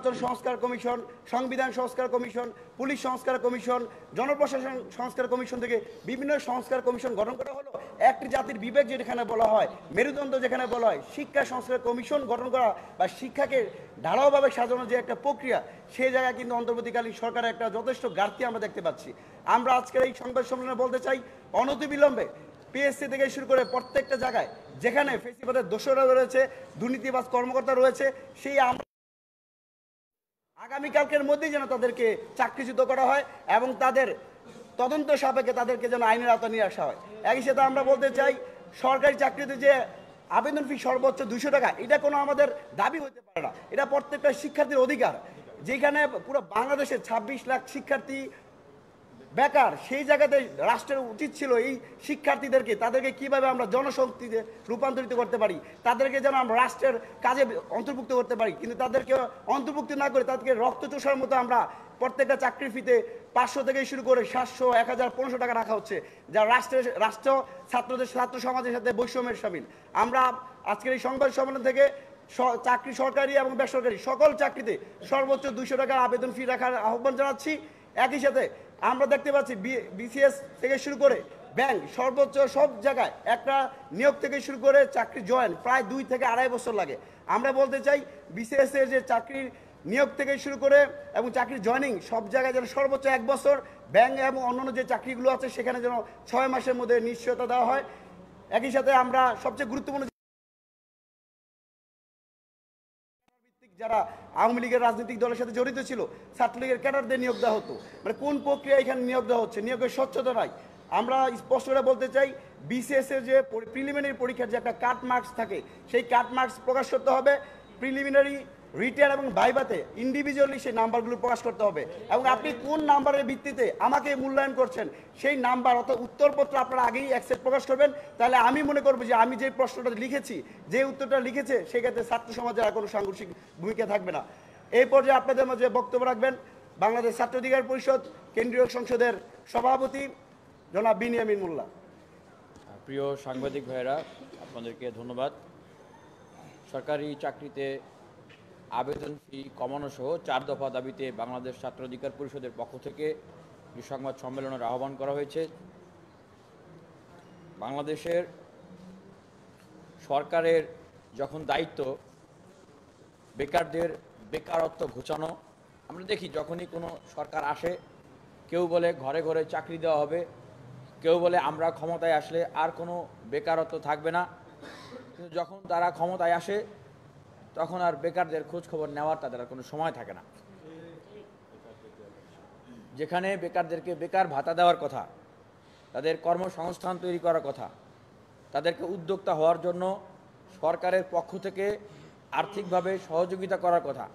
নির্বাচন সংস্কার কমিশন, সংবিধান সংস্কার কমিশন, পুলিশ সংস্কার কমিশন, জনপ্রশাসন সংস্কার কমিশন থেকে বিভিন্ন সংস্কার কমিশন গঠন করা হলো। একটি জাতির বিবেক যেখানে বলা হয়, মেরুদণ্ড যেখানে বলা হয়, শিক্ষা সংস্কার কমিশন গঠন করা বা শিক্ষাকে ঢালাওভাবে সাজানোর যে একটা প্রক্রিয়া, সেই জায়গায় কিন্তু অন্তর্বর্তীকালীন সরকারের একটা যথেষ্ট ঘাটতি আমরা দেখতে পাচ্ছি। আমরা আজকের এই সংবাদ সম্মেলনে বলতে চাই, অনতিবিলম্বে পিএসসি থেকে শুরু করে প্রত্যেকটা জায়গায় যেখানে ফেসিবাদের দোষরা রয়েছে, দুর্নীতিবাজ কর্মকর্তা রয়েছে, সেই আমরা আগামীকালকের মধ্যেই যেন তাদেরকে চাকরিচ্যুত করা হয় এবং তাদের তদন্ত সাপেক্ষে তাদেরকে যেন আইনের আওতায় নিয়ে আসা হয়। একই সাথে আমরা বলতে চাই, সরকারি চাকরিতে যে আবেদন ফি সর্বোচ্চ 200 টাকা, এটা কোনো আমাদের দাবি হতে পারে না। এটা প্রত্যেকটা শিক্ষার্থীর অধিকার। যেখানে পুরো বাংলাদেশের 26 লাখ শিক্ষার্থী বেকার, সেই জায়গাতে রাষ্ট্রের উচিত ছিল এই শিক্ষার্থীদেরকে তাদেরকে কিভাবে আমরা জনশক্তিতে রূপান্তরিত করতে পারি, তাদেরকে যেন আমরা রাষ্ট্রের কাজে অন্তর্ভুক্ত করতে পারি। কিন্তু তাদেরকে অন্তর্ভুক্ত না করে তাদেরকে রক্তচোষার মতো আমরা প্রত্যেকটা চাকরির ফিতে 500 থেকে শুরু করে 700, 1000, 1500 টাকা রাখা হচ্ছে, যা রাষ্ট্র ছাত্র সমাজের সাথে বৈষম্যের শামিল। আমরা আজকের এই সংবাদ সম্মেলন থেকে চাকরি, সরকারি এবং বেসরকারি সকল চাকরিতে সর্বোচ্চ 200 টাকার আবেদন ফি রাখার আহ্বান জানাচ্ছি। একই সাথে আমরা দেখতে পাচ্ছি বিসিএস থেকে শুরু করে ব্যাংক, সর্বোচ্চ সব জায়গায় একটা নিয়োগ থেকে শুরু করে চাকরি জয়েন প্রায় 2 থেকে 2.5 বছর লাগে। আমরা বলতে চাই, বিসিএস এর যে চাকরির নিয়োগ থেকে শুরু করে এবং চাকরি জয়েনিং সব জায়গায় যেন সর্বোচ্চ 1 বছর, ব্যাংক এবং অন্যান্য যে চাকরিগুলো আছে সেখানে যেন 6 মাসের মধ্যে নিশ্চয়তা দেওয়া হয়। একই সাথে আমরা সবচেয়ে গুরুত্বপূর্ণ যারা আওয়ামী লীগের রাজনৈতিক দলের সাথে জড়িত ছিল, ছাত্রলীগের ক্যাডারদের নিয়োগ দেওয়া হতো। মানে কোন প্রক্রিয়া এখানে নিয়োগ দেওয়া হচ্ছে, নিয়োগের স্বচ্ছতা নাই। আমরা স্পষ্ট করে বলতে চাই, বিসিএস এর যে প্রিলিমিনারি পরীক্ষার যে একটা কাট মার্কস থাকে, সেই কাট মার্কস প্রকাশ করতে হবে। প্রিলিমিনারি, রিটেন এবং ভাইভাতে ইন্ডিভিজুয়ালি সেই নাম্বারগুলো প্রকাশ করতে হবে এবং আপনি কোন নাম্বারের ভিত্তিতে আমাকে মূল্যায়ন করছেন সেই নাম্বার অর্থাৎ উত্তরপত্র আপনারা আগেই অ্যাকসেপ্ট প্রকাশ করবেন। তাহলে আমি মনে করবো যে আমি যে প্রশ্নটা লিখেছি, যে উত্তরটা লিখেছে, সেক্ষেত্রে ছাত্র সমাজের আর কোনো সাংঘর্ষিক ভূমিকা থাকবে না। এই পর্যায়ে আপনাদের মাঝে বক্তব্য রাখবেন বাংলাদেশ ছাত্র অধিকার পরিষদ কেন্দ্রীয় সংসদের সভাপতি জনাব বিনিয়ামিন মোল্লা। প্রিয় সাংবাদিক ভাইয়েরা, আপনাদেরকে ধন্যবাদ। সরকারি চাকরিতে আবেদন ফি কমানো সহ 4 দফা দাবিতে বাংলাদেশ ছাত্র অধিকার পরিষদের পক্ষ থেকে এই সংবাদ সম্মেলনের আহ্বান করা হয়েছে। বাংলাদেশের সরকারের যখন দায়িত্ব বেকারদের বেকারত্ব ঘোচানো, আমরা দেখি যখনই কোনো সরকার আসে, কেউ বলে ঘরে ঘরে চাকরি দেওয়া হবে, কেউ বলে আমরা ক্ষমতায় আসলে আর কোনো বেকারত্ব থাকবে না। কিন্তু যখন তারা ক্ষমতায় আসে তখন আর বেকারদের খোঁজ খবর নেওয়ার তাদের আর কোনো সময় থাকে না। যেখানে বেকারদেরকে বেকার ভাতা দেওয়ার কথা, তাদের কর্মসংস্থান তৈরি করার কথা, তাদেরকে উদ্যোক্তা হওয়ার জন্য সরকারের পক্ষ থেকে আর্থিকভাবে সহযোগিতা করার কথা,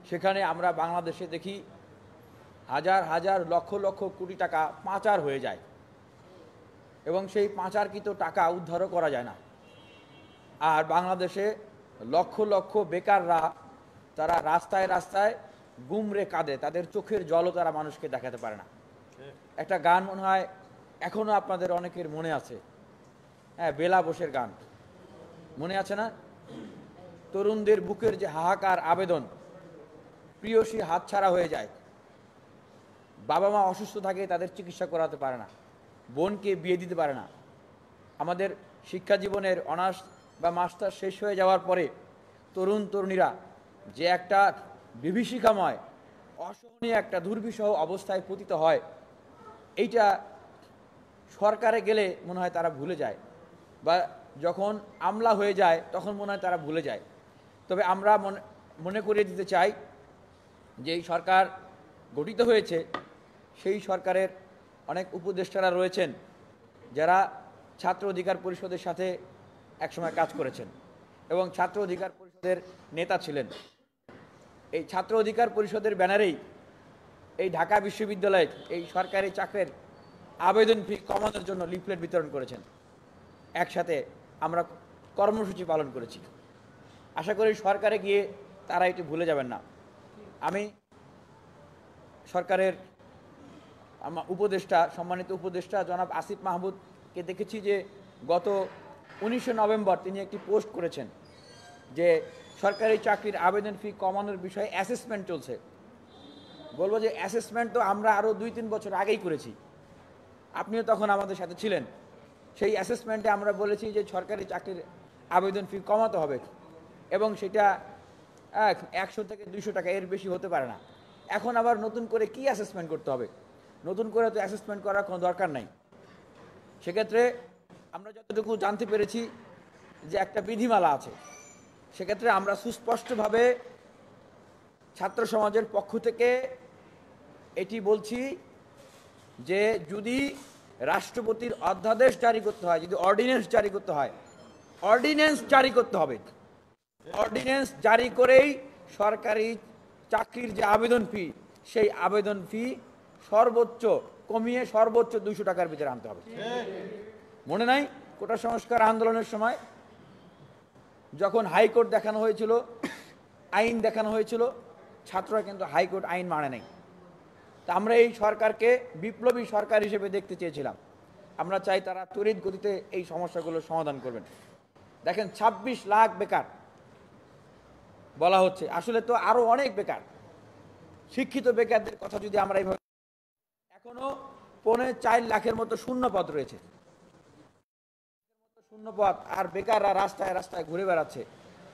সেখানে আমরা বাংলাদেশে দেখি হাজার হাজার লক্ষ লক্ষ কোটি টাকা পাচার হয়ে যায় এবং সেই পাচারকৃত টাকা উদ্ধারও করা যায় না। আর বাংলাদেশে লক্ষ লক্ষ বেকাররা তারা রাস্তায় রাস্তায় গুমরে কাঁদে, তাদের চোখের জলও তারা মানুষকে দেখাতে পারে না। একটা গান মনে হয় এখনও আপনাদের অনেকের মনে আছে, হ্যাঁ, বেলা বোসের গান মনে আছে না? তরুণদের বুকের যে হাহাকার আবেদন, প্রিয়সী হাতছাড়া হয়ে যায়, বাবা মা অসুস্থ থাকে তাদের চিকিৎসা করাতে পারে না, বোনকে বিয়ে দিতে পারে না। আমাদের শিক্ষা জীবনের অনার্স বা মাস্টার শেষ হয়ে যাওয়ার পরে তরুণ তরুণীরা যে একটা বিভীষিকাময় অসহনীয় একটা দুর্বিষহ অবস্থায় পতিত হয়, এইটা সরকারে গেলে মনে হয় তারা ভুলে যায়, বা যখন আমলা হয়ে যায় তখন মনে হয় তারা ভুলে যায়। তবে আমরা মনে করিয়ে দিতে চাই যে এই সরকার গঠিত হয়েছে, সেই সরকারের অনেক উপদেষ্টারা রয়েছেন যারা ছাত্র অধিকার পরিষদের সাথে একসময় কাজ করেছেন এবং ছাত্র অধিকার পরিষদের নেতা ছিলেন। এই ছাত্র অধিকার পরিষদের ব্যানারেই এই ঢাকা বিশ্ববিদ্যালয়ে এই সরকারি চাকরির আবেদন ফি কমানোর জন্য লিফলেট বিতরণ করেছেন। একসাথে আমরা কর্মসূচি পালন করেছি। আশা করি সরকারে গিয়ে তারা এটি ভুলে যাবেন না। আমি সরকারের উপদেষ্টা, সম্মানিত উপদেষ্টা জনাব আসিফ মাহমুদকে দেখেছি যে গত 19শে নভেম্বর তিনি একটি পোস্ট করেছেন যে সরকারি চাকরির আবেদন ফি কমানোর বিষয়ে অ্যাসেসমেন্ট চলছে। বলবো যে অ্যাসেসমেন্ট তো আমরা আরও 2-3 বছর আগেই করেছি, আপনিও তখন আমাদের সাথে ছিলেন। সেই অ্যাসেসমেন্টে আমরা বলেছি যে সরকারি চাকরির আবেদন ফি কমাতে হবে এবং সেটা 100 থেকে 200 টাকা, এর বেশি হতে পারে না। এখন আবার নতুন করে কি অ্যাসেসমেন্ট করতে হবে? নতুন করে তো অ্যাসেসমেন্ট করার কোনো দরকার নাই। সেক্ষেত্রে আমরা যতটুকু জানতে পেরেছি যে একটা বিধিমালা আছে, সেক্ষেত্রে আমরা সুস্পষ্টভাবে ছাত্র সমাজের পক্ষ থেকে এটি বলছি যে যদি রাষ্ট্রপতির অধ্যাদেশ জারি করতে হয়, যদি অর্ডিন্যান্স জারি করতে হয়, অর্ডিন্যান্স জারি করতে হবে। অর্ডিন্যান্স জারি করেই সরকারি চাকরির যে আবেদন ফি, সেই আবেদন ফি সর্বোচ্চ কমিয়ে সর্বোচ্চ 200 টাকার ভিতরে আনতে হবে। মনে নাই কোটা সংস্কার আন্দোলনের সময় যখন হাইকোর্ট দেখানো হয়েছিল, আইন দেখানো হয়েছিল, ছাত্ররা কিন্তু হাইকোর্ট আইন মানে নাই। তা আমরা এই সরকারকে বিপ্লবী সরকার হিসেবে দেখতে চেয়েছিলাম। আমরা চাই তারা তড়িৎ গতিতে এই সমস্যাগুলোর সমাধান করবেন। দেখেন 26 লাখ বেকার বলা হচ্ছে, আসলে তো আরো অনেক বেকার। শিক্ষিত বেকারদের কথা যদি আমরা এইভাবে, এখনো 4.5 লাখের মতো শূন্য পদ রয়েছে, শূন্য পদ, আর বেকাররা রাস্তায় রাস্তায় ঘুরে বেড়াচ্ছে।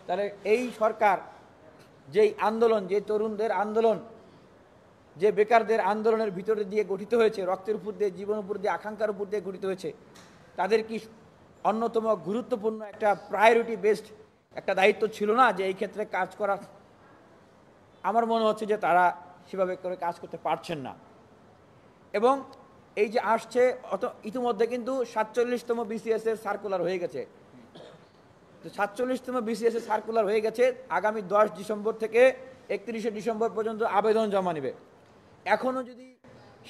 তাহলে এই সরকার যেই আন্দোলন, যে তরুণদের আন্দোলন, যে বেকারদের আন্দোলনের ভিতরে দিয়ে গঠিত হয়েছে, রক্তের উপর দিয়ে, জীবনের উপর দিয়ে, আকাঙ্ক্ষার উপর দিয়ে গঠিত হয়েছে, তাদের কি অন্যতম গুরুত্বপূর্ণ একটা প্রায়োরিটি বেসড একটা দায়িত্ব ছিল না যে এই ক্ষেত্রে কাজ করা? আমার মনে হচ্ছে যে তারা সেভাবে করে কাজ করতে পারছেন না। এবং এই যে আসছে ইতিমধ্যে কিন্তু 47তম বিসিএস এর সার্কুলার হয়ে গেছে। তো 47তম বিসিএস এর সার্কুলার হয়ে গেছে, আগামী 10 ডিসেম্বর থেকে 31শে ডিসেম্বর পর্যন্ত আবেদন জমা নেবে। এখনও যদি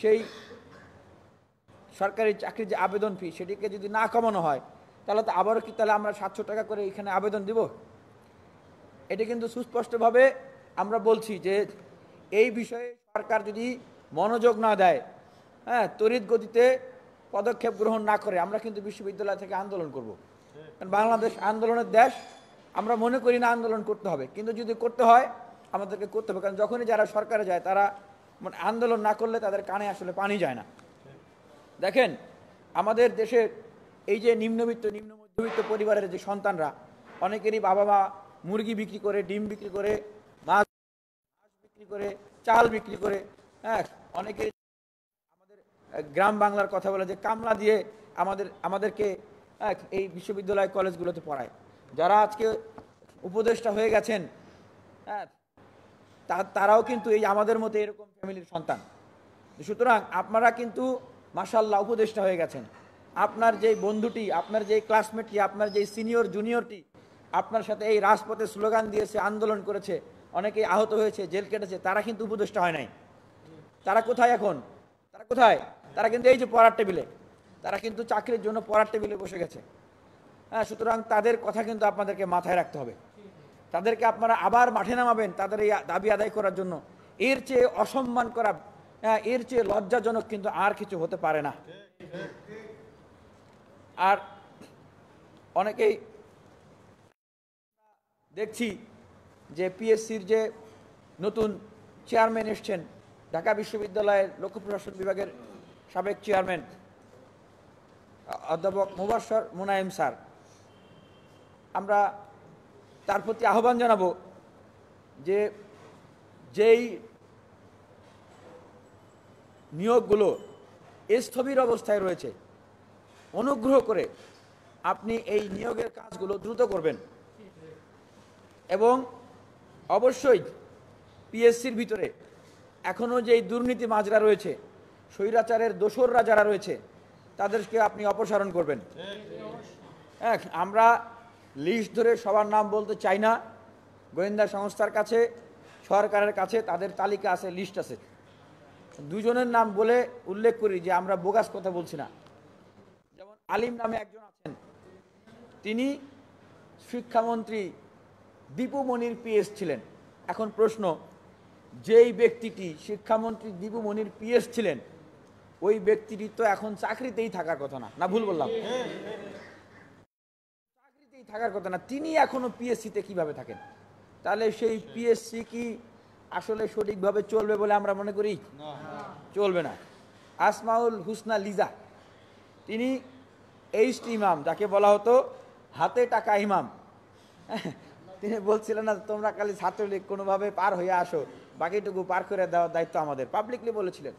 সেই সরকারি চাকরির যে আবেদন ফি, সেটিকে যদি না কমানো হয়, তাহলে তো আবারও কি, তাহলে আমরা 700 টাকা করে এখানে আবেদন দিব? এটা কিন্তু সুস্পষ্টভাবে আমরা বলছি যে এই বিষয়ে সরকার যদি মনোযোগ না দেয়, তড়িৎ গতিতে পদক্ষেপ গ্রহণ না করে, আমরা কিন্তু বিশ্ববিদ্যালয় থেকে আন্দোলন করব। কারণ বাংলাদেশ আন্দোলনের দেশ। আমরা মনে করি না আন্দোলন করতে হবে, কিন্তু যদি করতে হয় আমাদেরকে করতে হবে। কারণ যখনই যারা সরকারে যায়, তারা মানে আন্দোলন না করলে তাদের কানে আসলে পানি যায় না। দেখেন আমাদের দেশের এই যে নিম্ন মধ্যবিত্ত পরিবারের যে সন্তানরা, অনেকেরই বাবা মা মুরগি বিক্রি করে, ডিম বিক্রি করে, মাছ বিক্রি করে, চাল বিক্রি করে, অনেকে আমাদের গ্রাম বাংলার কথা বলে যে কামলা দিয়ে আমাদেরকে এই বিশ্ববিদ্যালয় কলেজগুলোতে পড়ায়। যারা আজকে উপদেষ্টা হয়ে গেছেন, তারাও কিন্তু এই আমাদের মতো এরকম ফ্যামিলির সন্তান। সুতরাং আপনারা কিন্তু মাশাআল্লাহ উপদেষ্টা হয়ে গেছেন। আপনার যেই বন্ধুটি, আপনার যেই ক্লাসমেটটি, আপনার যেই সিনিয়র জুনিয়রটি আপনার সাথে এই রাজপথে স্লোগান দিয়েছে, আন্দোলন করেছে, অনেকেই আহত হয়েছে, জেল কেটেছে, তারা কিন্তু উপদেষ্টা হয় নাই। তারা কোথায় এখন? তারা কোথায়? তারা কিন্তু এই যে পড়ার টেবিলে, তারা কিন্তু চাকরির জন্য পড়ার টেবিলে বসে গেছে। সুতরাং তাদের কথা কিন্তু আপনাদেরকে মাথায় রাখতে হবে। তাদেরকে আপনারা আবার মাঠে নামাবেন তাদের এই দাবি আদায় করার জন্য। এর চেয়ে অসম্মান করা, এর চেয়ে লজ্জাজনক কিন্তু আর কিছু হতে পারে না। আর অনেকেই দেখছি যে পিএসসির যে নতুন চেয়ারম্যান এসছেন, ঢাকা বিশ্ববিদ্যালয়ের লোক প্রশাসন বিভাগের সাবেক চেয়ারম্যান অধ্যাপক মুবাশশর মুনায়েম স্যার, আমরা তার প্রতি আহ্বান জানাবো যে যেই নিয়োগগুলো স্থবির অবস্থায় রয়েছে, অনুগ্রহ করে আপনি এই নিয়োগের কাজগুলো দ্রুত করবেন। এবং অবশ্যই পিএসসির ভিতরে এখনও যেই দুর্নীতি মাজরা রয়েছে, স্বৈরাচারের দোসররা যারা রয়েছে, তাদেরকে আপনি অপসারণ করবেন। আমরা লিস্ট ধরে সবার নাম বলতে চাই না। গোয়েন্দা সংস্থার কাছে, সরকারের কাছে তাদের তালিকা আছে, লিস্ট আছে। দুজনের নাম বলে উল্লেখ করি যে আমরা বোগাস কথা বলছি না। যেমন আলিম নামে একজন আছেন, তিনি শিক্ষামন্ত্রী দীপু মনির পিএস ছিলেন। এখন প্রশ্ন, যেই ব্যক্তিটি শিক্ষামন্ত্রী দীপু মনির পিএস ছিলেন, ওই ব্যক্তিটি তো এখন চাকরিতেই থাকার কথা না, না ভুল বললাম? চাকরিতেই থাকার কথা না, তিনি এখনো পিএসসিতে কিভাবে থাকেন? তাহলে সেই পিএসসি কি আসলে সঠিকভাবে চলবে বলে আমরা মনে করি? চলবে না। আসমাউল হুসনা লিজা, তিনি এইচটি ইমাম, যাকে বলা হতো হাতে টাকা ইমাম, তিনি বলছিলেন না তোমরা খালি ছাত্রলীগ কোনোভাবে পার হয়ে আসো, বাকিটুকু পার করে দেওয়ার দায়িত্ব আমাদের, পাবলিকলি বলেছিলেন।